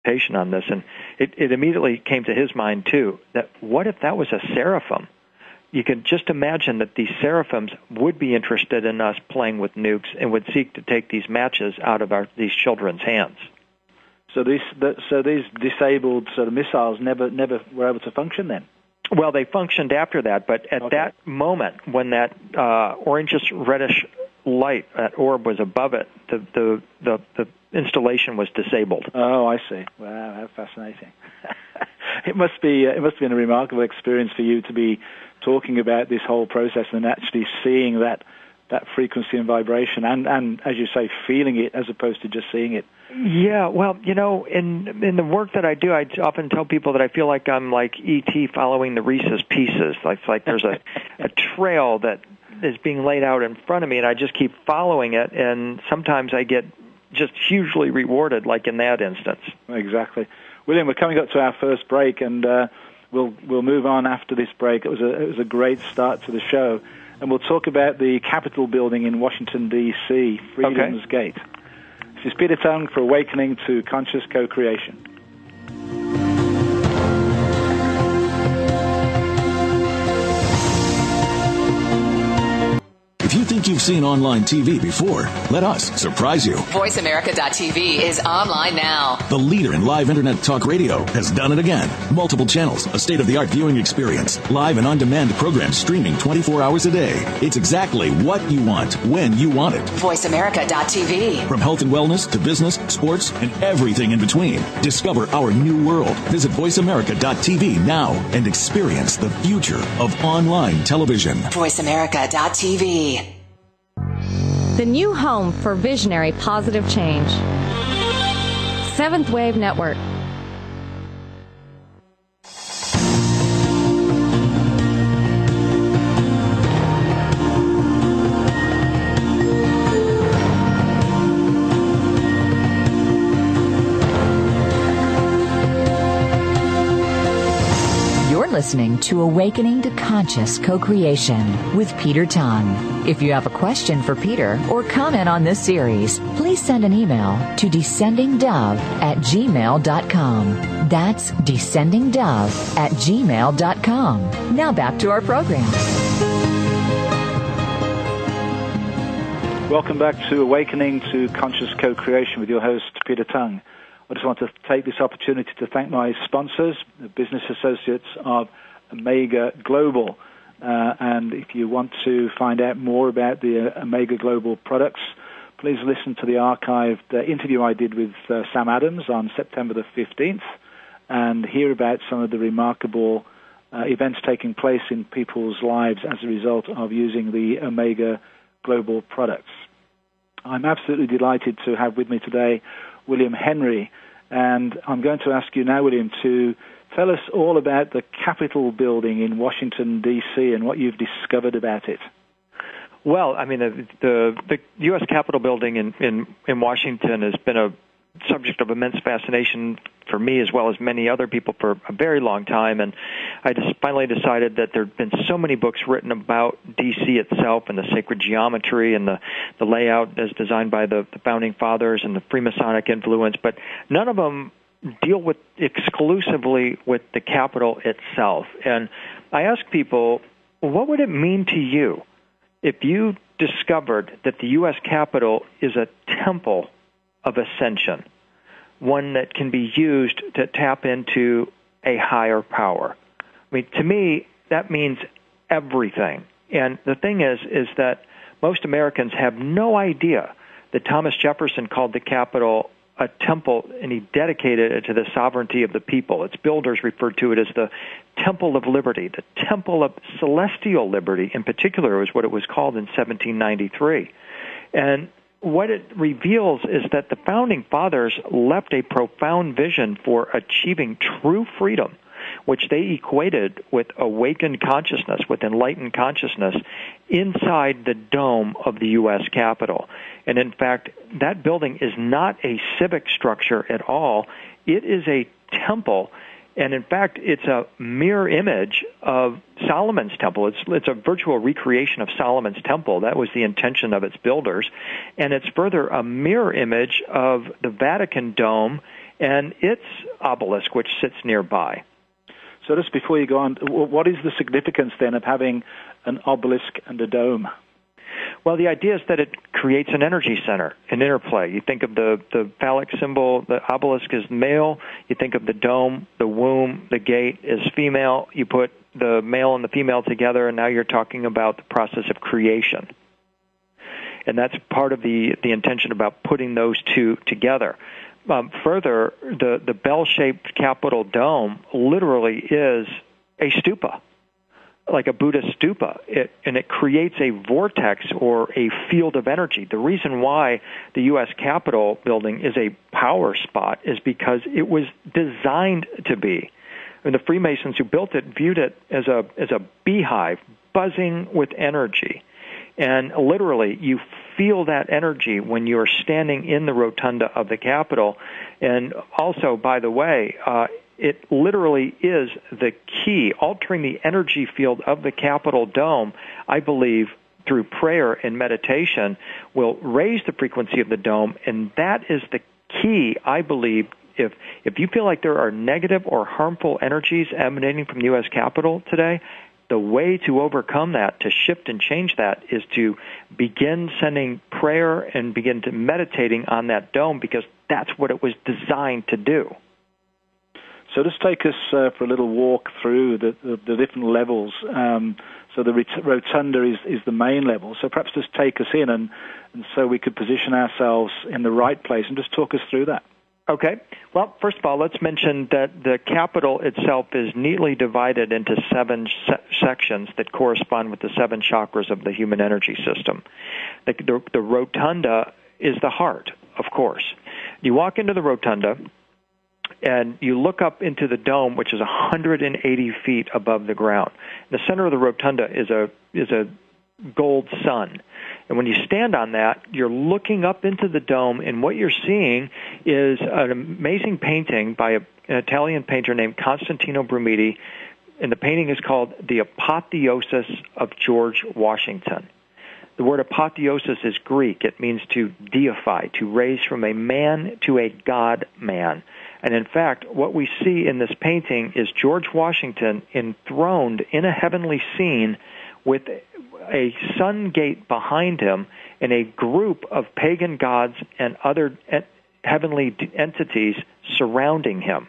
on this, and it immediately came to his mind, too, that what if that was a seraphim? You can just imagine that these seraphims would be interested in us playing with nukes and would seek to take these matches out of these children's hands. So these disabled sort of missiles never were able to function then? Well, they functioned after that, but at that moment, when that orangish-reddish light, that orb was above it, the installation was disabled. Oh, I see. Wow, how fascinating. It must be a remarkable experience for you to be talking about this whole process and actually seeing that frequency and vibration and, as you say, feeling it as opposed to just seeing it. Yeah, well, in the work that I do, I often tell people that I feel like I'm like E.T. following the Reese's Pieces. It's like there's a trail that is being laid out in front of me, and I just keep following it, and sometimes I get just hugely rewarded, like in that instance. Exactly. William, we're coming up to our first break, and we'll move on after this break. It was a great start to the show, and we'll talk about the Capitol building in Washington, D.C., Freedom's Gate. This is Peter Tounge for Awakening to Conscious Co-Creation. If you think you've seen online TV before, let us surprise you. VoiceAmerica.tv is online now. The leader in live Internet talk radio has done it again. Multiple channels, a state-of-the-art viewing experience, live and on-demand programs streaming 24 hours a day. It's exactly what you want, when you want it. VoiceAmerica.tv. From health and wellness to business, sports, and everything in between. Discover our new world. Visit VoiceAmerica.tv now and experience the future of online television. VoiceAmerica.tv. The new home for visionary positive change. Seventh Wave Network. Listening to Awakening to Conscious Co-Creation with Peter Tounge. If you have a question for Peter or comment on this series, please send an email to descendingdove@gmail.com. That's descendingdove@gmail.com. Now back to our program. Welcome back to Awakening to Conscious Co-Creation with your host, Peter Tounge. I just want to take this opportunity to thank my sponsors, the business associates of Omega Global. And if you want to find out more about the Omega Global products, please listen to the archived interview I did with Sam Adams on September the 15th and hear about some of the remarkable events taking place in people's lives as a result of using the Omega Global products. I'm absolutely delighted to have with me today William Henry, and I'm going to ask you now, William, to tell us all about the Capitol building in Washington, D.C., and what you've discovered about it. Well, I mean, the U.S. Capitol building in Washington has been a subject of immense fascination for me as well as many other people for a very long time, and I just finally decided that there have been so many books written about D.C. itself and the sacred geometry and the layout as designed by the founding fathers and the Freemasonic influence, but none of them deal with exclusively with the Capitol itself. And I ask people, what would it mean to you if you discovered that the U.S. Capitol is a temple of ascension, one that can be used to tap into a higher power? I mean, to me, that means everything. And the thing is that most Americans have no idea that Thomas Jefferson called the Capitol a temple, and he dedicated it to the sovereignty of the people. Its builders referred to it as the Temple of Liberty, the Temple of Celestial Liberty, in particular, is what it was called in 1793. And what it reveals is that the Founding Fathers left a profound vision for achieving true freedom, which they equated with awakened consciousness, with enlightened consciousness, inside the dome of the U.S. Capitol. And in fact, that building is not a civic structure at all. It is a temple, and in fact, it's a mirror image of Solomon's temple. It's a virtual recreation of Solomon's temple. That was the intention of its builders. And it's further a mirror image of the Vatican dome and its obelisk, which sits nearby. So just before you go on, what is the significance then of having an obelisk and a dome? Well, the idea is that it creates an energy center, an interplay. You think of the phallic symbol, the obelisk is male. You think of the dome, the womb, the gate is female. You put the male and the female together, and now you're talking about the process of creation. And that's part of the intention about putting those two together. Further, the bell-shaped Capitol dome literally is a stupa, like a Buddhist stupa, and it creates a vortex or a field of energy. The reason why the U.S. Capitol building is a power spot is because it was designed to be. And the Freemasons who built it viewed it as a beehive buzzing with energy. And literally, you feel that energy when you're standing in the rotunda of the Capitol. And also, by the way, it literally is the key. Altering the energy field of the Capitol dome, I believe, through prayer and meditation, will raise the frequency of the dome, and that is the key, I believe. If you feel like there are negative or harmful energies emanating from the U.S. Capitol today, the way to overcome that, to shift and change that, is to begin sending prayer and begin to meditating on that dome, because that's what it was designed to do. So just take us for a little walk through the different levels. So the rotunda is the main level. So perhaps just take us in and so we could position ourselves in the right place, and just talk us through that. Okay. Well, first of all, let's mention that the Capitol itself is neatly divided into 7 sections that correspond with the 7 chakras of the human energy system. The rotunda is the heart, of course. You walk into the rotunda, and you look up into the dome, which is 180 feet above the ground. In the center of the rotunda is a gold sun. And when you stand on that, you're looking up into the dome, and what you're seeing is an amazing painting by an Italian painter named Constantino Brumidi, and the painting is called The Apotheosis of George Washington. The word apotheosis is Greek. It means to deify, to raise from a man to a god-man. And in fact, what we see in this painting is George Washington enthroned in a heavenly scene with a sun gate behind him and a group of pagan gods and other heavenly entities surrounding him.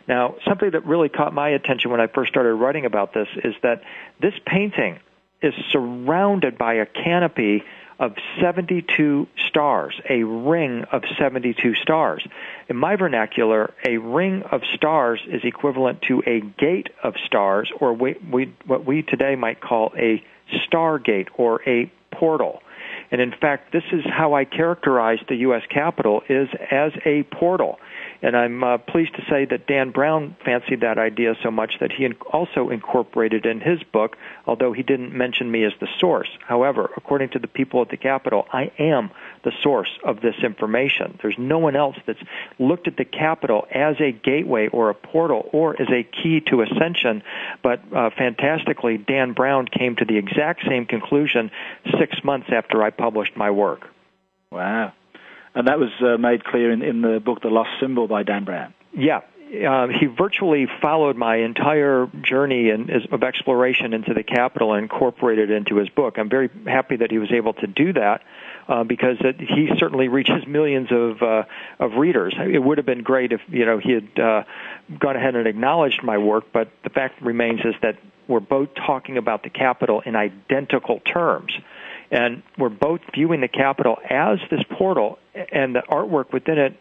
Now, something that really caught my attention when I first started writing about this is that this painting is surrounded by a canopy of 72 stars, a ring of 72 stars. In my vernacular, a ring of stars is equivalent to a gate of stars, or what we today might call a stargate or a portal. And in fact, this is how I characterize the U.S. Capitol, is as a portal. And I'm pleased to say that Dan Brown fancied that idea so much that he also incorporated in his book, although he didn't mention me as the source. However, according to the people at the Capitol, I am the source of this information. There's no one else that's looked at the Capitol as a gateway or a portal or as a key to ascension, but fantastically, Dan Brown came to the exact same conclusion 6 months after I published my work. Wow. And that was made clear in the book, The Lost Symbol by Dan Brown. Yeah. He virtually followed my entire journey of exploration into the Capitol and incorporated it into his book. I'm very happy that he was able to do that because he certainly reaches millions of readers. It would have been great if he had gone ahead and acknowledged my work, but the fact remains is that we're both talking about the Capitol in identical terms. And we're both viewing the Capitol as this portal, and the artwork within it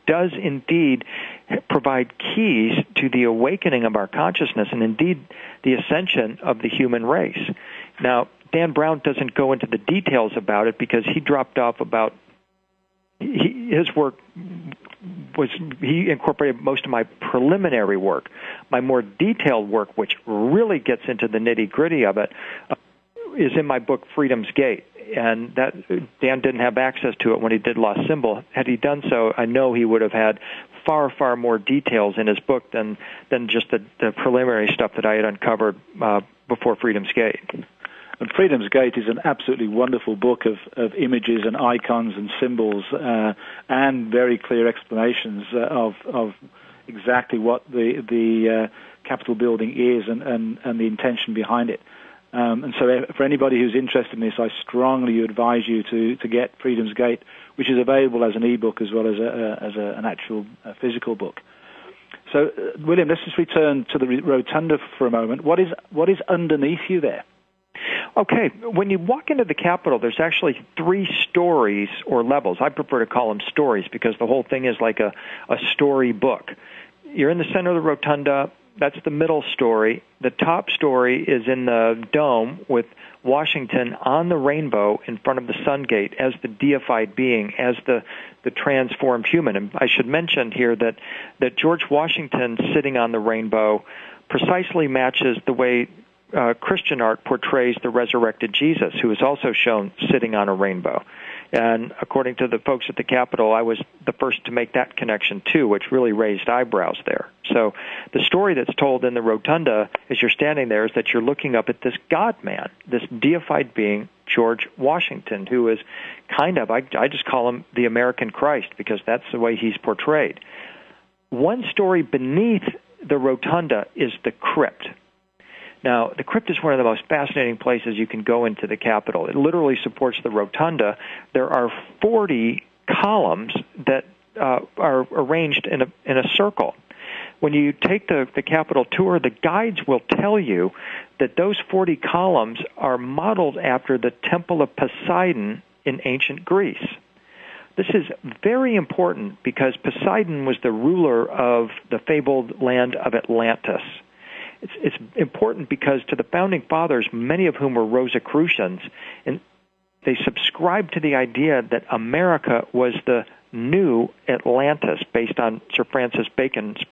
does indeed provide keys to the awakening of our consciousness and indeed the ascension of the human race. Now, Dan Brown doesn't go into the details about it because he dropped off about his work. He incorporated most of my preliminary work. My more detailed work, which really gets into the nitty-gritty of it, is in my book, Freedom's Gate, and that Dan didn't have access to it when he did Lost Symbol. Had he done so, I know he would have had far, far more details in his book than just the preliminary stuff that I had uncovered before Freedom's Gate. And Freedom's Gate is an absolutely wonderful book of images and icons and symbols and very clear explanations of exactly what the Capitol building is and the intention behind it. And so for anybody who's interested in this, I strongly advise you to get Freedom's Gate, which is available as an ebook as well as an actual physical book. So, William, let's just return to the rotunda for a moment. What is underneath you there? Okay, when you walk into the Capitol, there's actually 3 stories or levels. I prefer to call them stories because the whole thing is like a story book. You're in the center of the rotunda. That's the middle story. The top story is in the dome with Washington on the rainbow in front of the sun gate as the deified being, as the transformed human. And I should mention here that George Washington sitting on the rainbow precisely matches the way Christian art portrays the resurrected Jesus, who is also shown sitting on a rainbow. And according to the folks at the Capitol, I was the first to make that connection, too, which really raised eyebrows there. So the story that's told in the rotunda as you're standing there is that you're looking up at this God-man, this deified being, George Washington, who is kind of, I just call him the American Christ because that's the way he's portrayed. One story beneath the rotunda is the crypt. Now, the crypt is one of the most fascinating places you can go into the Capitol. It literally supports the rotunda. There are 40 columns that are arranged in a circle. When you take the Capitol tour, the guides will tell you that those 40 columns are modeled after the Temple of Poseidon in ancient Greece. This is very important because Poseidon was the ruler of the fabled land of Atlantis. It's important because to the Founding Fathers, many of whom were Rosicrucians, and they subscribed to the idea that America was the new Atlantis based on Sir Francis Bacon's